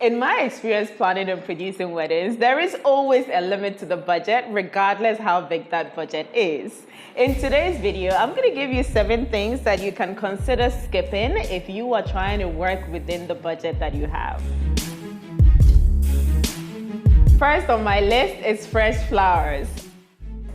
In my experience planning and producing weddings, there is always a limit to the budget, regardless how big that budget is. In today's video, I'm going to give you 7 things that you can consider skipping if you are trying to work within the budget that you have. First on my list is fresh flowers.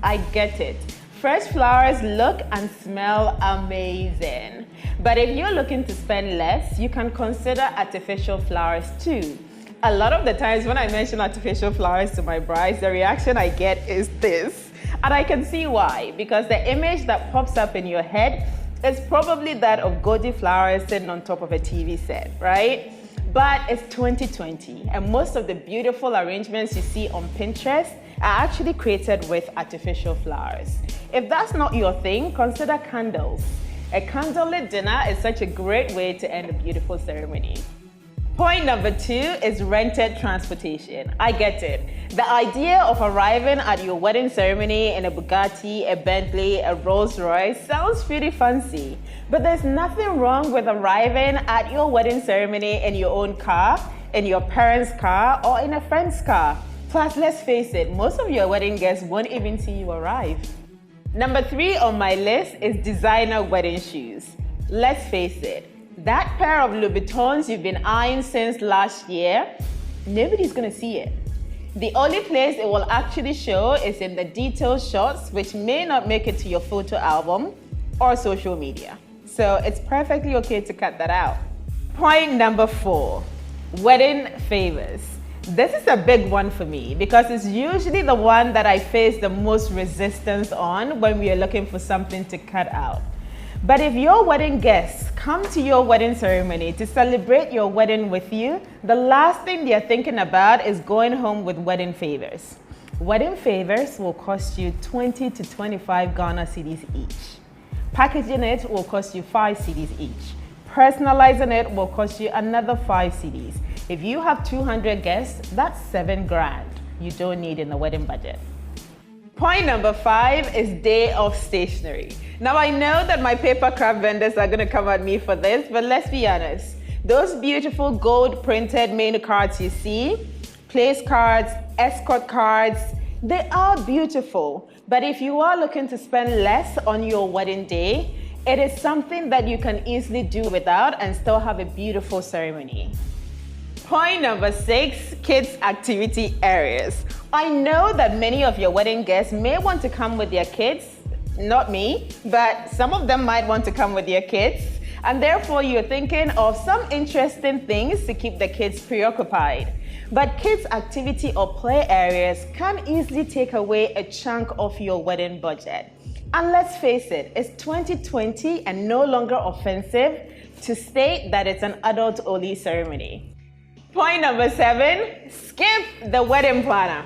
I get it. Fresh flowers look and smell amazing. But if you're looking to spend less, you can consider artificial flowers too. A lot of the times when I mention artificial flowers to my brides, the reaction I get is this. And I can see why, because the image that pops up in your head is probably that of gaudy flowers sitting on top of a TV set, right? But it's 2020, and most of the beautiful arrangements you see on Pinterest are actually created with artificial flowers. If that's not your thing, consider candles. A candlelit dinner is such a great way to end a beautiful ceremony. Point number 2 is rented transportation. I get it. The idea of arriving at your wedding ceremony in a Bugatti, a Bentley, a Rolls Royce sounds pretty fancy. But there's nothing wrong with arriving at your wedding ceremony in your own car, in your parents' car, or in a friend's car. Plus, let's face it, most of your wedding guests won't even see you arrive. Number 3 on my list is designer wedding shoes. Let's face it, that pair of Louboutins you've been eyeing since last year, nobody's gonna see it. The only place it will actually show is in the detailed shots, which may not make it to your photo album or social media. So it's perfectly okay to cut that out. Point number 4, wedding favors. This is a big one for me because it's usually the one that I face the most resistance on when we are looking for something to cut out. But if your wedding guests come to your wedding ceremony to celebrate your wedding with you, the last thing they're thinking about is going home with wedding favors. Wedding favors will cost you 20 to 25 Ghana cedis each. Packaging it will cost you 5 cedis each. Personalizing it will cost you another 5 cedis. If you have 200 guests, that's 7 grand you don't need in the wedding budget. Point number 5 is day of stationery. Now I know that my paper craft vendors are gonna come at me for this, but let's be honest. Those beautiful gold printed menu cards you see, place cards, escort cards, they are beautiful. But if you are looking to spend less on your wedding day, it is something that you can easily do without and still have a beautiful ceremony. Point number 6, kids' activity areas. I know that many of your wedding guests may want to come with their kids, not me, but some of them might want to come with their kids, and therefore you're thinking of some interesting things to keep the kids preoccupied. But kids' activity or play areas can easily take away a chunk of your wedding budget. And let's face it, it's 2020 and no longer offensive to state that it's an adult-only ceremony. Point number 7, skip the wedding planner.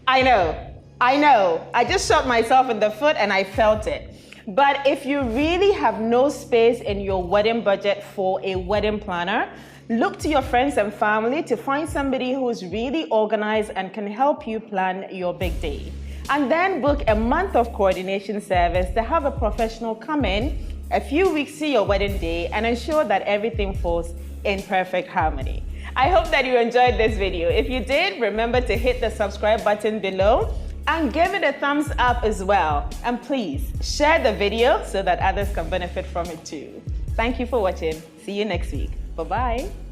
I know, I just shot myself in the foot and I felt it. But if you really have no space in your wedding budget for a wedding planner, look to your friends and family to find somebody who's really organized and can help you plan your big day. And then book a month of coordination service to have a professional come in a few weeks to your wedding day and ensure that everything falls in perfect harmony. I hope that you enjoyed this video. If you did, remember to hit the subscribe button below and give it a thumbs up as well. And please share the video so that others can benefit from it too. Thank you for watching. See you next week. Bye-bye.